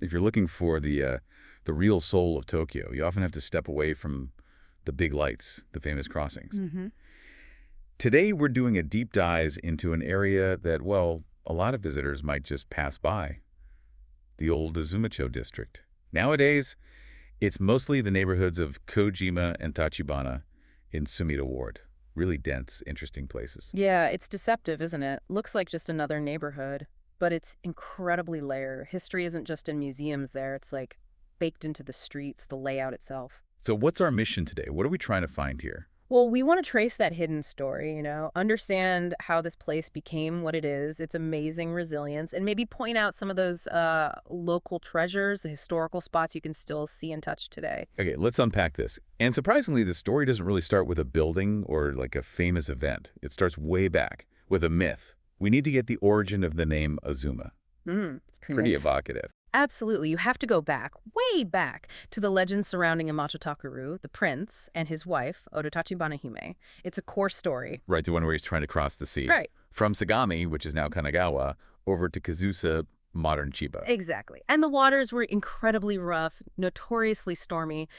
If you're looking for the real soul of Tokyo, you often have to step away from the big lights, the famous crossings. Today, we're doing a deep dive into an area that, well, a lot of visitors might just pass by, the old Azuma-chō district. Nowadays, it's mostly the neighborhoods of Kyojima and Tachibana in Sumida Ward. Really dense, interesting places. Yeah, it's deceptive, isn't it? Looks like just another neighborhood, but it's incredibly layered. History isn't just in museums there. It's like baked into the streets, the layout itself. So what's our mission today? What are we trying to find here? Well, we want to trace that hidden story, understand how this place became what it is, its amazing resilience, and maybe point out some of those local treasures, the historical spots you can still see and touch today. Okay, let's unpack this. And surprisingly, the story doesn't really start with a building or like a famous event. It starts way back with a myth. We need to get the origin of the name Azuma. It's pretty evocative. Absolutely. You have to go back, way back, to the legends surrounding Yamato Takeru, the prince, and his wife, Ototachibana-hime. It's a core story. Right, the one where he's trying to cross the sea. Right. From Sagami, which is now Kanagawa, over to Kazusa, modern Chiba. Exactly. And the waters were incredibly rough, notoriously stormy.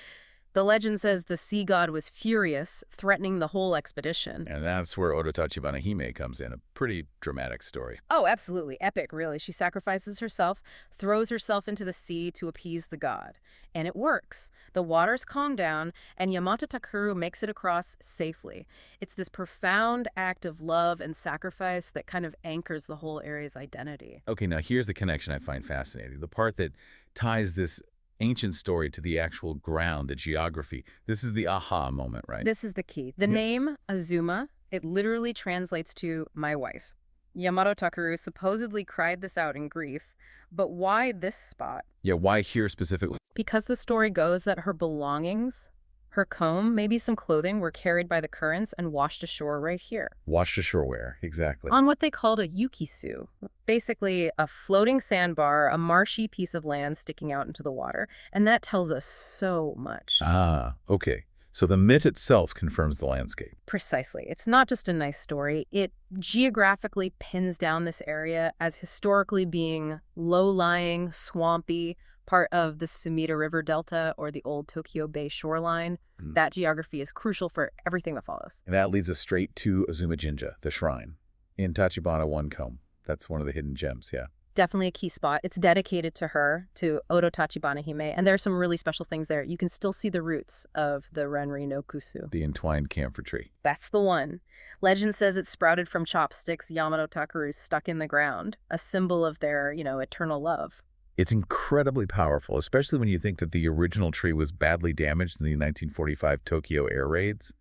The legend says the sea god was furious, threatening the whole expedition. And that's where Ototachibana-hime comes in, a pretty dramatic story. Oh, absolutely. Epic, really. She sacrifices herself, throws herself into the sea to appease the god. And it works. The waters calm down, and Yamato Takeru makes it across safely. It's this profound act of love and sacrifice that kind of anchors the whole area's identity. Okay, now here's the connection I find fascinating. The part that ties this ancient story to the actual ground, the geography. This is the aha moment, right? This is the key. The name Azuma, it literally translates to my wife. Yamato Takeru supposedly cried this out in grief, but why this spot? Yeah, why here specifically? Because the story goes that her belongings, her comb, maybe some clothing, were carried by the currents and washed ashore right here. Washed ashore where? Exactly. On what they called a yukisu, basically a floating sandbar, a marshy piece of land sticking out into the water. And that tells us so much. Ah, okay. So the myth itself confirms the landscape. Precisely. It's not just a nice story. It geographically pins down this area as historically being low-lying, swampy, part of the Sumida River Delta or the old Tokyo Bay shoreline. That geography is crucial for everything that follows. And that leads us straight to Azuma Jinja, the shrine, in Tachibana One Comb. That's one of the hidden gems, yeah. Definitely a key spot. It's dedicated to her, to Ototachibana-hime, and there are some really special things there. You can still see the roots of the Renri no Kusu. The entwined camphor tree. That's the one. Legend says it sprouted from chopsticks Yamato Takeru stuck in the ground, a symbol of their, eternal love. It's incredibly powerful, especially when you think that the original tree was badly damaged in the 1945 Tokyo air raids.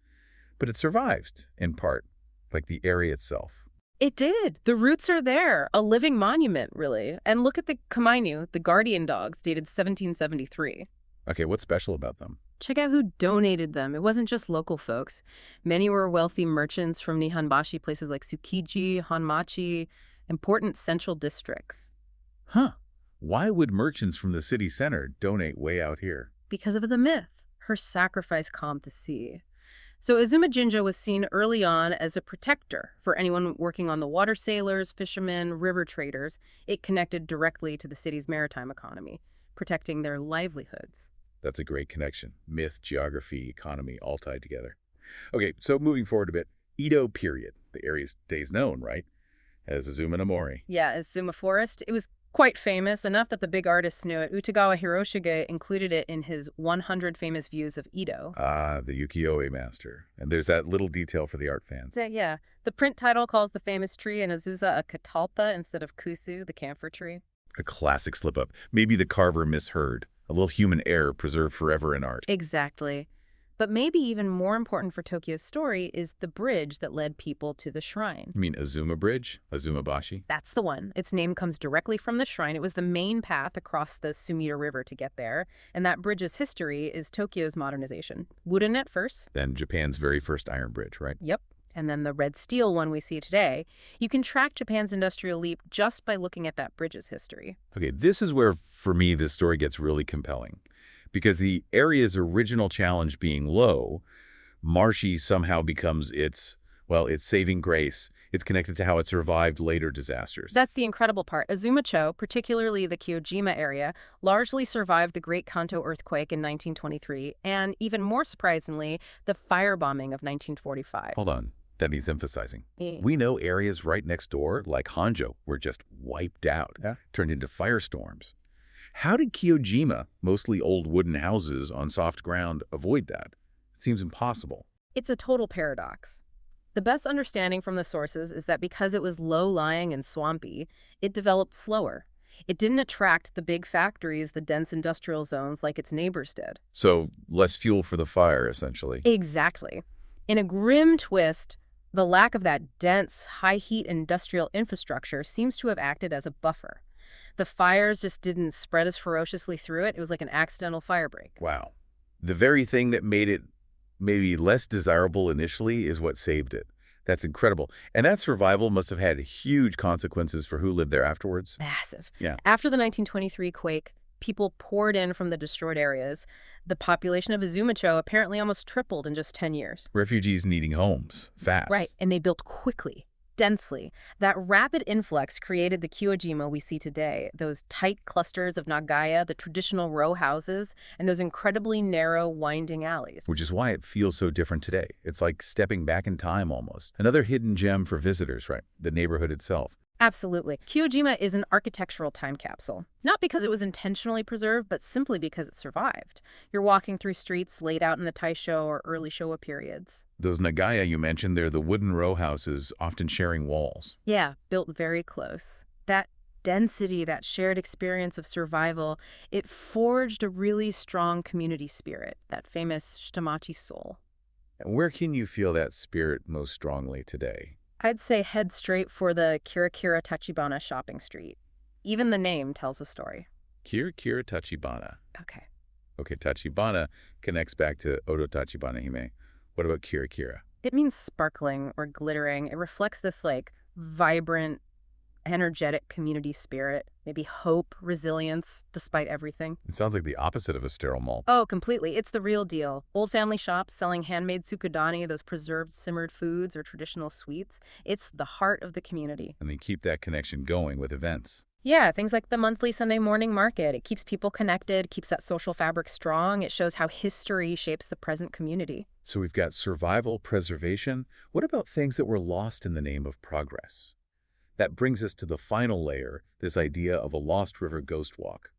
But it survived, in part, like the area itself. It did. The roots are there. A living monument, really. And look at the kamainu, the guardian dogs, dated 1773. Okay, what's special about them? Check out who donated them. It wasn't just local folks. Many were wealthy merchants from Nihonbashi, places like Tsukiji, Honmachi, important central districts. Huh. Why would merchants from the city center donate way out here? Because of the myth. Her sacrifice calmed the sea. So Azuma Jinja was seen early on as a protector for anyone working on the water sailors, fishermen, river traders. It connected directly to the city's maritime economy, protecting their livelihoods. That's a great connection. Myth, geography, economy, all tied together. Okay, so moving forward a bit. Edo period. The area stays known, right? As Azuma no Mori. Yeah, Azuma Forest. It was quite famous, enough that the big artists knew it. Utagawa Hiroshige included it in his 100 famous views of Edo. Ah, the Ukiyo-e master. And there's that little detail for the art fans. Yeah. The print title calls the famous tree in Azusa a catalpa instead of kusu, the camphor tree. A classic slip-up. Maybe the carver misheard. A little human error preserved forever in art. Exactly. But maybe even more important for Tokyo's story is the bridge that led people to the shrine. You mean Azuma Bridge? Azumabashi? That's the one. Its name comes directly from the shrine. It was the main path across the Sumida River to get there. And that bridge's history is Tokyo's modernization. Wooden at first. Then Japan's very first iron bridge, right? Yep. And then the red steel one we see today. You can track Japan's industrial leap just by looking at that bridge's history. Okay, this is where, for me, this story gets really compelling. Because the area's original challenge being low, marshy somehow becomes its Well, its saving grace. It's connected to how it survived later disasters. That's the incredible part. Azuma-chō, particularly the Kyojima area, largely survived the Great Kanto Earthquake in 1923, and even more surprisingly, the firebombing of 1945. Hold on. That needs emphasizing. Yeah. We know areas right next door, like Honjo, were just wiped out, turned into firestorms. How did Kyojima, mostly old wooden houses on soft ground, avoid that? It seems impossible. It's a total paradox. The best understanding from the sources is that because it was low-lying and swampy, it developed slower. It didn't attract the big factories, the dense industrial zones like its neighbors did. So, less fuel for the fire, essentially. Exactly. In a grim twist, the lack of that dense, high-heat industrial infrastructure seems to have acted as a buffer. The fires just didn't spread as ferociously through it. It was like an accidental firebreak. Wow. The very thing that made it maybe less desirable initially is what saved it. That's incredible. And that survival must have had huge consequences for who lived there afterwards. Massive. Yeah. After the 1923 quake, people poured in from the destroyed areas. The population of Azuma-chō apparently almost tripled in just 10 years. Refugees needing homes, fast. Right, and they built quickly, densely. That rapid influx created the Kyojima we see today, those tight clusters of Nagaya, the traditional row houses, and those incredibly narrow, winding alleys. Which is why it feels so different today. It's like stepping back in time almost. Another hidden gem for visitors, right? The neighborhood itself. Absolutely. Kyojima is an architectural time capsule. Not because it was intentionally preserved, but simply because it survived. You're walking through streets laid out in the Taisho or early Showa periods. Those Nagaya you mentioned, they're the wooden row houses, often sharing walls. Yeah, built very close. That density, that shared experience of survival, it forged a really strong community spirit, that famous Shitamachi soul. And where can you feel that spirit most strongly today? I'd say head straight for the Kirakira Tachibana shopping street. Even the name tells a story. Kirakira Tachibana. Okay. Okay, Tachibana connects back to Ototachibana-hime. What about Kirakira? It means sparkling or glittering. It reflects this, vibrant, energetic community spirit, maybe hope, resilience, despite everything. It sounds like the opposite of a sterile mall. Oh, completely. It's the real deal. Old family shops selling handmade tsukudani, those preserved simmered foods or traditional sweets. It's the heart of the community. And they keep that connection going with events. Yeah, things like the monthly Sunday morning market. It keeps people connected, keeps that social fabric strong. It shows how history shapes the present community. So we've got survival, preservation. What about things that were lost in the name of progress? That brings us to the final layer, this idea of a lost river ghost walk.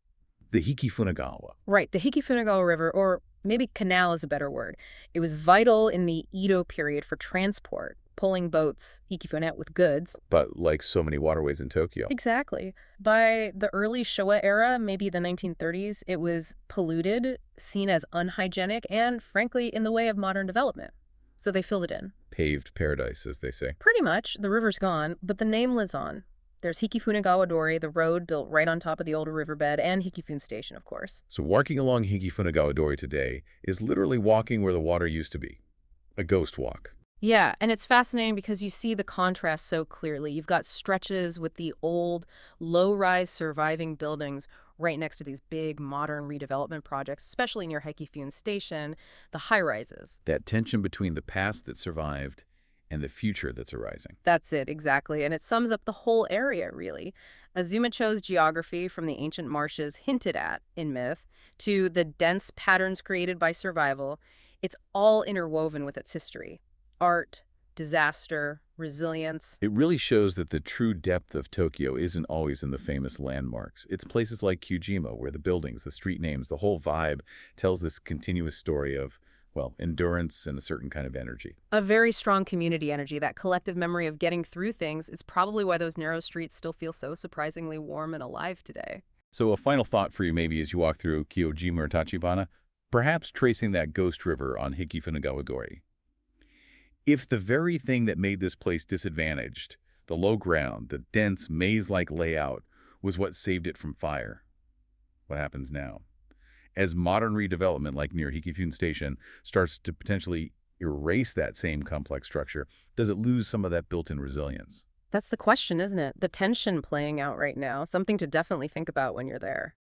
The Hikifunagawa. Right, the Hikifunagawa River, or maybe canal is a better word. It was vital in the Edo period for transport, pulling boats, hikifune, with goods. But like so many waterways in Tokyo. Exactly. By the early Showa era, maybe the 1930s, it was polluted, seen as unhygienic, and frankly, in the way of modern development. So they filled it in. Paved paradise, as they say. Pretty much. The river's gone, but the name lives on. There's Hikifunagawa-dori, the road built right on top of the older riverbed, and Hikifune Station, of course. So walking along Hikifunagawa-dori today is literally walking where the water used to be. A ghost walk. Yeah, and it's fascinating because you see the contrast so clearly. You've got stretches with the old, low-rise surviving buildings right next to these big modern redevelopment projects, especially near Hikifune Station, the high-rises. That tension between the past that survived and the future that's arising. That's it, exactly. And it sums up the whole area, really. Azuma-chō's geography, from the ancient marshes hinted at in myth to the dense patterns created by survival, it's all interwoven with its history. Art, disaster, resilience. It really shows that the true depth of Tokyo isn't always in the famous landmarks. It's places like Kyojima, where the buildings, the street names, the whole vibe tells this continuous story of, well, endurance and a certain kind of energy. A very strong community energy, that collective memory of getting through things. It's probably why those narrow streets still feel so surprisingly warm and alive today. So a final thought for you maybe as you walk through Kyojima or Tachibana, perhaps tracing that ghost river on Hikifunagawa-dori. If the very thing that made this place disadvantaged, the low ground, the dense maze-like layout, was what saved it from fire, what happens now? As modern redevelopment, like near Hikifune Station, starts to potentially erase that same complex structure, does it lose some of that built-in resilience? That's the question, isn't it? The tension playing out right now, something to definitely think about when you're there.